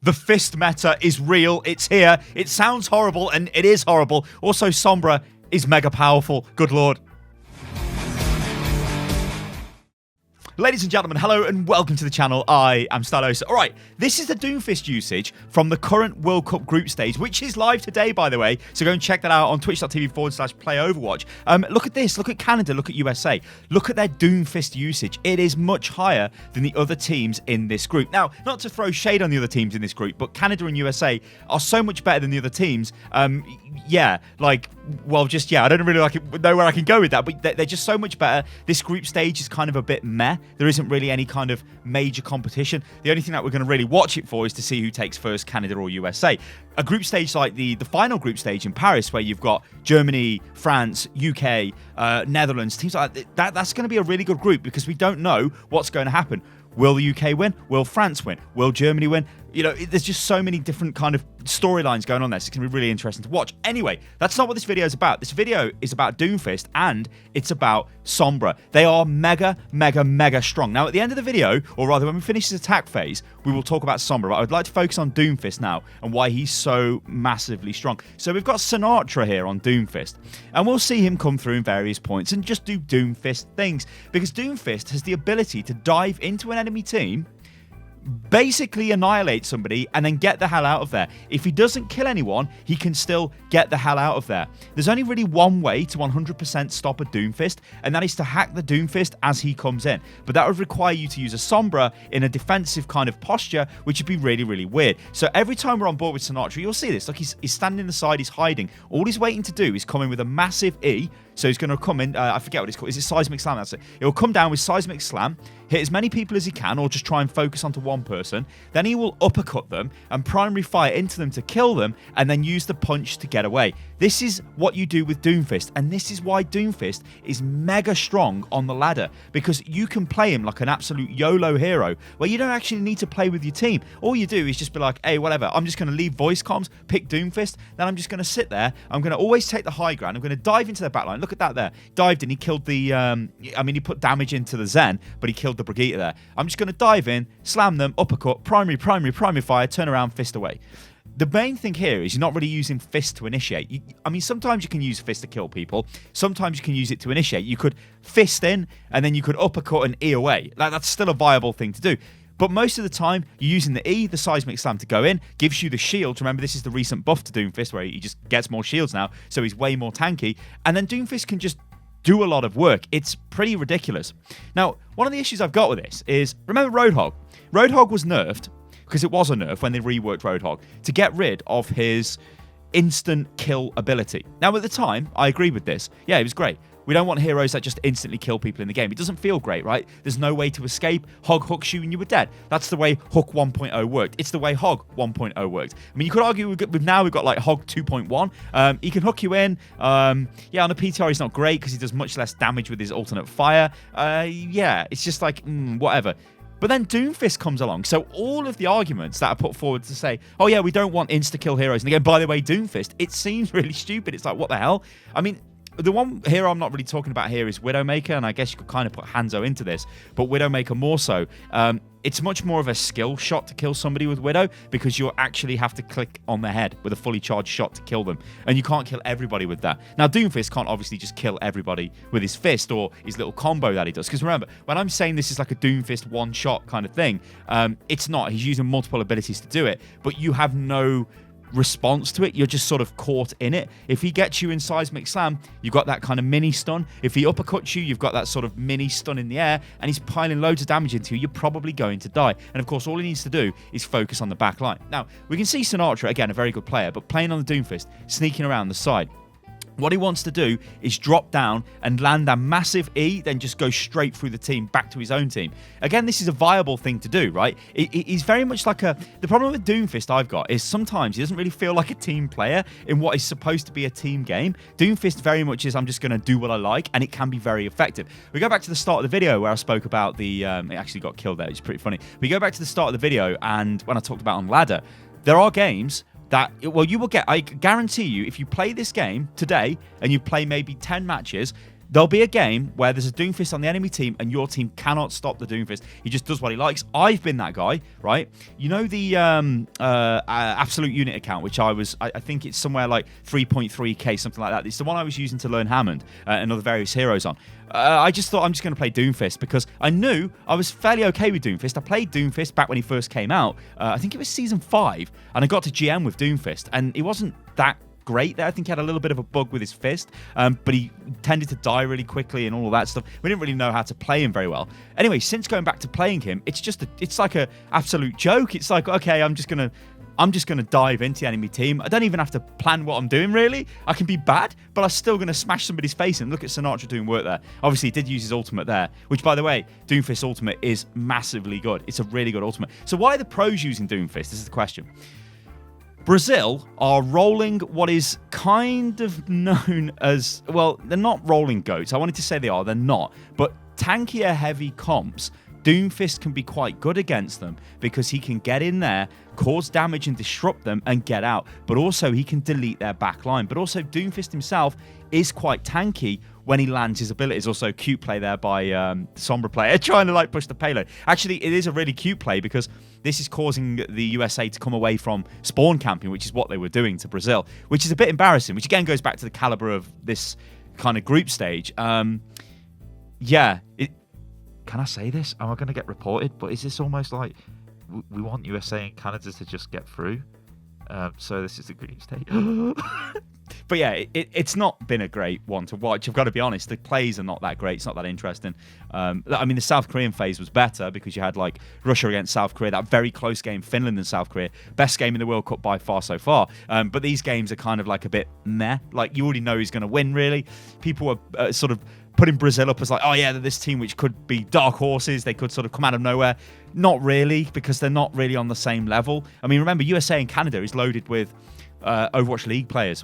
The fist meta is real. It's here. It sounds horrible, and it is horrible. Also, Sombra is mega powerful. Good lord. Ladies and gentlemen, hello and welcome to the channel. I am Stylosa. All right, this is the Doomfist usage from the current World Cup group stage, which is live today, by the way. So go and check that out on twitch.tv/playoverwatch. Look at this. Look at Canada. Look at USA. Look at their Doomfist usage. It is much higher than the other teams in this group. Now, not to throw shade on the other teams in this group, but Canada and USA are so much better than the other teams. I don't really know where I can go with that, but they're just so much better. This group stage is kind of a bit meh. There isn't really any kind of major competition. The only thing that we're going to really watch it for is to see who takes first, Canada or USA. A group stage like the final group stage in Paris, where you've got Germany, France, UK, Netherlands, teams like that, that's going to be a really good group because we don't know what's going to happen. Will the UK win? Will France win? Will Germany win? You know, there's just so many different kind of storylines going on there, so it's going to be really interesting to watch. Anyway, that's not what this video is about. This video is about Doomfist, and it's about Sombra. They are mega, mega, mega strong. Now, at the end of the video, or rather when we finish this attack phase, we will talk about Sombra, but I would like to focus on Doomfist now and why he's so massively strong. So we've got Sinatra here on Doomfist, and we'll see him come through in various points and just do Doomfist things, because Doomfist has the ability to dive into an enemy team, basically annihilate somebody, and then get the hell out of there. If he doesn't kill anyone, he can still get the hell out of there. There's only really one way to 100% stop a Doomfist, and that is to hack the Doomfist as he comes in. But that would require you to use a Sombra in a defensive kind of posture, which would be really, really weird. So every time we're on board with Sinatra, you'll see this. Look, he's standing in the side, he's hiding. All he's waiting to do is come in with a massive E. So he's going to come in, I forget what it's called. Is it Seismic Slam? That's it. It will come down with Seismic Slam, hit as many people as he can, or just try and focus onto one person. Then he will uppercut them and primary fire into them to kill them, and then use the punch to get away. This is what you do with Doomfist, and this is why Doomfist is mega strong on the ladder, because you can play him like an absolute YOLO hero, where you don't actually need to play with your team. All you do is just be like, hey, whatever, I'm just going to leave voice comms, pick Doomfist, then I'm just going to sit there, I'm going to always take the high ground, I'm going to dive into the backline. Look at that there. Dived in, he killed the, he put damage into the Zen, but he killed the Brigitte there. I'm just going to dive in, slam them, uppercut, primary fire, turn around, fist away. The main thing here is you're not really using fist to initiate. Sometimes you can use fist to kill people. Sometimes you can use it to initiate. You could fist in, and then you could uppercut and E away. That's still a viable thing to do. But most of the time, you're using the E, the Seismic Slam, to go in, gives you the shield. Remember, this is the recent buff to Doomfist, where he just gets more shields now, so he's way more tanky. And then Doomfist can just do a lot of work. It's pretty ridiculous. Now, one of the issues I've got with this is, remember Roadhog? Roadhog was nerfed, because it was a nerf when they reworked Roadhog, to get rid of his instant kill ability. Now, at the time, I agreed with this. Yeah, it was great. We don't want heroes that just instantly kill people in the game. It doesn't feel great, right? There's no way to escape. Hog hooks you and you were dead. That's the way Hook 1.0 worked. It's the way Hog 1.0 worked. You could argue we've got like Hog 2.1. He can hook you in. On the PTR he's not great because he does much less damage with his alternate fire. It's just like, whatever. But then Doomfist comes along. So all of the arguments that are put forward to say, oh yeah, we don't want insta-kill heroes. And again, by the way, Doomfist, it seems really stupid. It's like, what the hell? The one hero I'm not really talking about here is Widowmaker, and I guess you could kind of put Hanzo into this, but Widowmaker more so. It's much more of a skill shot to kill somebody with Widow, because you actually have to click on the head with a fully charged shot to kill them, and you can't kill everybody with that. Now, Doomfist can't obviously just kill everybody with his fist or his little combo that he does, because remember, when I'm saying this is like a Doomfist one-shot kind of thing, it's not. He's using multiple abilities to do it, but you have no response to it. You're just sort of caught in it. If he gets you in Seismic Slam, you've got that kind of mini stun. If he uppercuts you, you've got that sort of mini stun in the air, and he's piling loads of damage into you, you're probably going to die. And of course, all he needs to do is focus on the back line. Now, we can see Sinatra, again, a very good player, but playing on the Doomfist, sneaking around the side. What he wants to do is drop down and land a massive E, then just go straight through the team back to his own team. Again, this is a viable thing to do, right? He's very much like a... The problem with Doomfist I've got is sometimes he doesn't really feel like a team player in what is supposed to be a team game. Doomfist very much is, I'm just going to do what I like, and it can be very effective. We go back to the start of the video where I spoke about the... it actually got killed there, which is pretty funny. We go back to the start of the video, and when I talked about on ladder, there are games that, well, you will get, I guarantee you, if you play this game today and you play maybe 10 matches, There'll be a game where there's a Doomfist on the enemy team and your team cannot stop the Doomfist. He just does what he likes. I've been that guy, right? You know the Absolute Unit account, which I think it's somewhere like 3.3k, something like that. It's the one I was using to learn Hammond and other various heroes on. I just thought I'm just going to play Doomfist because I knew I was fairly okay with Doomfist. I played Doomfist back when he first came out. I think it was season 5, and I got to GM with Doomfist, and it wasn't that great there. I think he had a little bit of a bug with his fist, but he tended to die really quickly and all of that stuff. We didn't really know how to play him very well. Anyway, since going back to playing him, it's like a absolute joke. It's like, okay, I'm just gonna dive into the enemy team. I don't even have to plan what I'm doing, really. I can be bad, but I'm still going to smash somebody's face in. Look at Sinatra doing work there. Obviously, he did use his ultimate there, which, by the way, Doomfist's ultimate is massively good. It's a really good ultimate. So why are the pros using Doomfist? This is the question. Brazil are rolling what is kind of known as, well, they're not rolling goats. I wanted to say they are. They're not. But tankier heavy comps, Doomfist can be quite good against them because he can get in there, cause damage and disrupt them and get out. But also he can delete their back line. But also Doomfist himself is quite tanky when he lands his abilities. Also cute play there by the Sombra player trying to like push the payload. Actually, it is a really cute play because this is causing the USA to come away from spawn camping, which is what they were doing to Brazil, which is a bit embarrassing, which again goes back to the caliber of this kind of group stage. Can I say this? Am I going to get reported? But is this almost like we want USA and Canada to just get through? So this is the group stage. But yeah, it's not been a great one to watch. I've got to be honest. The plays are not that great. It's not that interesting. I mean, the South Korean phase was better because you had like Russia against South Korea, that very close game, Finland and South Korea. Best game in the World Cup by far so far. But these games are kind of like a bit meh. Like you already know who's going to win, really. People are sort of putting Brazil up as like, oh yeah, they're this team which could be dark horses. They could sort of come out of nowhere. Not really, because they're not really on the same level. I mean, remember, USA and Canada is loaded with Overwatch League players.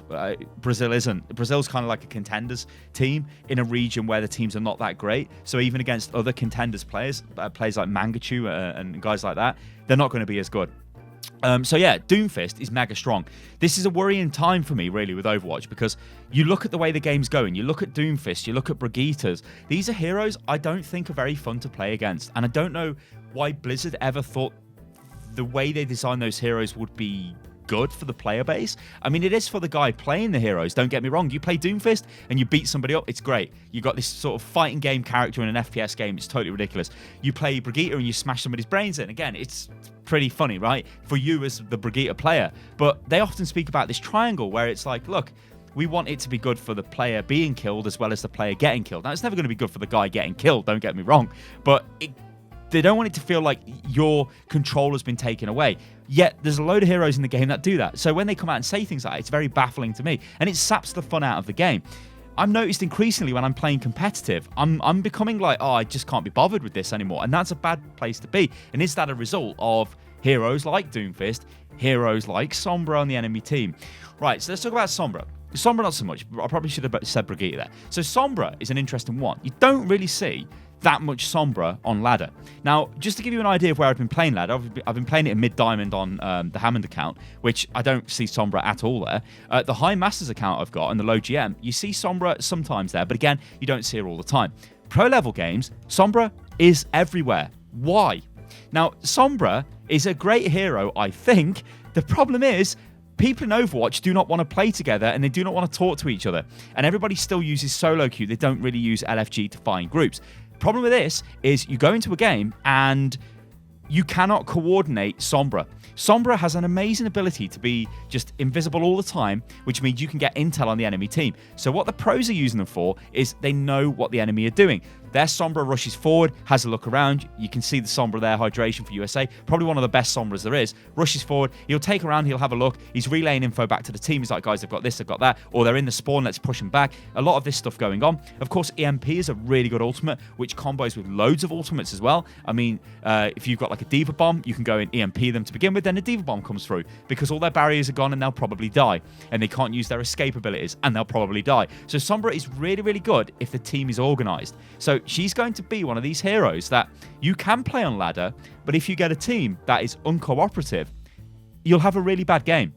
Brazil isn't. Brazil's kind of like a contenders team in a region where the teams are not that great. So even against other contenders players, players like Mangachu and guys like that, they're not going to be as good. So yeah, Doomfist is mega strong. This is a worrying time for me, really, with Overwatch, because you look at the way the game's going, you look at Doomfist, you look at Brigittas. These are heroes I don't think are very fun to play against, and I don't know why Blizzard ever thought the way they designed those heroes would be good for the player base. I mean, it is for the guy playing the heroes, don't get me wrong. You play Doomfist and you beat somebody up, it's great. You got this sort of fighting game character in an FPS game, it's totally ridiculous. You play Brigitte and you smash somebody's brains in, again, it's pretty funny, right? For you as the Brigitte player. But they often speak about this triangle where it's like, look, we want it to be good for the player being killed as well as the player getting killed. Now, it's never going to be good for the guy getting killed, don't get me wrong, but they don't want it to feel like your control has been taken away. Yet there's a load of heroes in the game that do that. So when they come out and say things like that, it's very baffling to me, and it saps the fun out of the game. I've noticed increasingly when I'm playing competitive, I'm becoming like, oh, I just can't be bothered with this anymore, and that's a bad place to be. And is that a result of heroes like Doomfist, heroes like Sombra on the enemy team? Right, so let's talk about Sombra. Sombra not so much. I probably should have said Brigitte there. So Sombra is an interesting one. You don't really see that much Sombra on ladder. Now, just to give you an idea of where I've been playing ladder, I've been playing it in mid-diamond on the Hammond account, which I don't see Sombra at all there. The High Masters account I've got and the low GM, you see Sombra sometimes there, but again, you don't see her all the time. Pro level games, Sombra is everywhere. Why? Now, Sombra is a great hero, I think. The problem is, people in Overwatch do not want to play together and they do not want to talk to each other. And everybody still uses solo queue. They don't really use LFG to find groups. Problem with this is you go into a game and you cannot coordinate Sombra. Sombra has an amazing ability to be just invisible all the time, which means you can get intel on the enemy team. So what the pros are using them for is they know what the enemy are doing. Their Sombra rushes forward, has a look around. You can see the Sombra there, hydration for USA. Probably one of the best Sombras there is. Rushes forward, he'll take around, he'll have a look. He's relaying info back to the team. He's like, guys, they've got this, they've got that. Or they're in the spawn, let's push them back. A lot of this stuff going on. Of course, EMP is a really good ultimate, which combos with loads of ultimates as well. I mean, if you've got like a Diva Bomb, you can go and EMP them to begin with, then a Diva Bomb comes through because all their barriers are gone and they'll probably die. And they can't use their escape abilities and they'll probably die. So Sombra is really, really good if the team is organized. So she's going to be one of these heroes that you can play on ladder, but if you get a team that is uncooperative, you'll have a really bad game.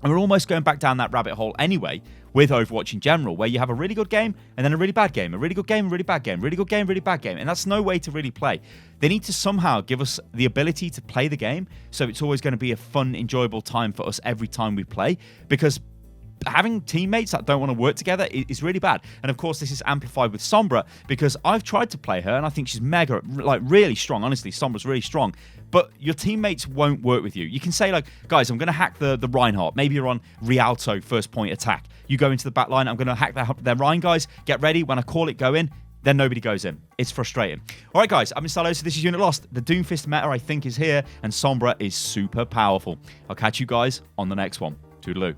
And we're almost going back down that rabbit hole anyway with Overwatch in general, where you have a really good game and then a really bad game, a really good game, a really bad game, really good game, really bad game. And that's no way to really play. They need to somehow give us the ability to play the game, so it's always going to be a fun, enjoyable time for us every time we play, because having teammates that don't want to work together is really bad. And of course, this is amplified with Sombra, because I've tried to play her and I think she's mega, like really strong. Honestly, Sombra's really strong, but your teammates won't work with you. You can say like, guys, I'm going to hack the Reinhardt. Maybe you're on Rialto first point attack. You go into the back line. I'm going to hack their Rein, guys. Get ready. When I call it, go in. Then nobody goes in. It's frustrating. All right, guys, I'm in Stylosa. This is Unit Lost. The Doomfist meta, I think, is here, and Sombra is super powerful. I'll catch you guys on the next one. Toodaloo.